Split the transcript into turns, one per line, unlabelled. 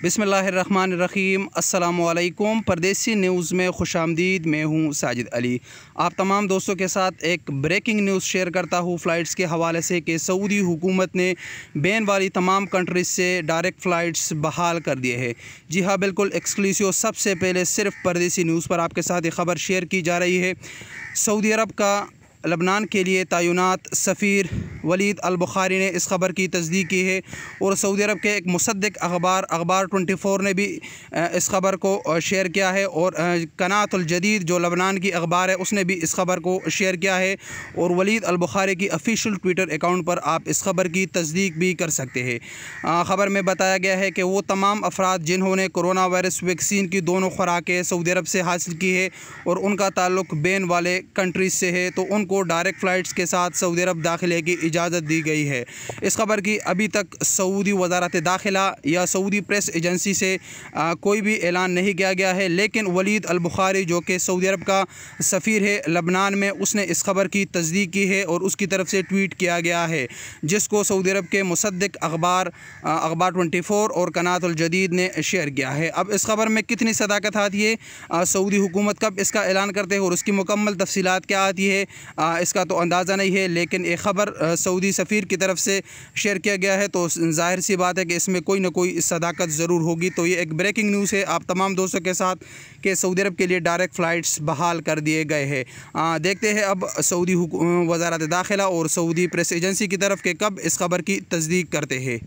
बिस्मिल्लाहिर्रहमानिर्रहीम। अस्सलामुअलैकुम। परदेसी न्यूज़ में खुशामदीद। मैं हूँ साजिद अली। आप तमाम दोस्तों के साथ एक ब्रेकिंग न्यूज़ शेयर करता हूँ फ़्लाइट्स के हवाले से कि सऊदी हुकूमत ने बैन वाली तमाम कंट्रीज़ से डायरेक्ट फ़्लाइट्स बहाल कर दिए हैं। जी हाँ, बिल्कुल एक्सक्लूसिव। सबसे पहले सिर्फ परदेसी न्यूज़ पर आपके साथ ये ख़बर शेयर की जा रही है। सऊदी अरब का लबनान के लिए तैनात सफ़ीर वलीद अल बुखारी ने इस खबर की तस्दीक की है और सऊदी अरब के एक मुसद्दिक अखबार 24 ने भी इस खबर को शेयर किया है और कनातुल जदीद जो लबनान की अखबार है उसने भी इस खबर को शेयर किया है और वलीद अल बुखारी की ऑफिशियल ट्विटर अकाउंट पर आप इस खबर की तस्दीक भी कर सकते हैं। ख़बर में बताया गया है कि वो तमाम अफराद जिन्होंने कोरोना वायरस वैक्सीन की दोनों खुराकें सऊदी अरब से हासिल की है और उनका ताल्लुक बैन वाले कंट्रीज़ से है तो उनको डायरेक्ट फ़्लाइट्स के साथ सऊदी अरब दाखिले की इजाज़त दी गई है। इस खबर की अभी तक सऊदी वज़ारत दाखिला या सऊदी प्रेस एजेंसी से कोई भी ऐलान नहीं किया गया है, लेकिन वलीद अल बुखारी जो कि सऊदी अरब का सफ़ीर है लबनान में, उसने इस खबर की तस्दीक की है और उसकी तरफ से ट्वीट किया गया है जिसको सऊदी अरब के मुसद्दिक अखबार 24 और कनातुल जदीद ने शेयर किया है। अब इस खबर में कितनी सदाकत आती है, सऊदी हुकूमत कब इसका ऐलान करते हैं और उसकी मुकम्मल तफसीलात क्या आती है, इसका तो अंदाज़ा नहीं है, लेकिन एक ख़बर सऊदी सफ़ीर की तरफ से शेयर किया गया है तो ज़ाहिर सी बात है कि इसमें कोई ना कोई सदाकत ज़रूर होगी। तो ये एक ब्रेकिंग न्यूज़ है आप तमाम दोस्तों के साथ कि सऊदी अरब के लिए डायरेक्ट फ़्लाइट्स बहाल कर दिए गए हैं। देखते हैं अब सऊदी वज़ारत दाखिला और सऊदी प्रेस एजेंसी की तरफ के कब इस खबर की तस्दीक करते हैं।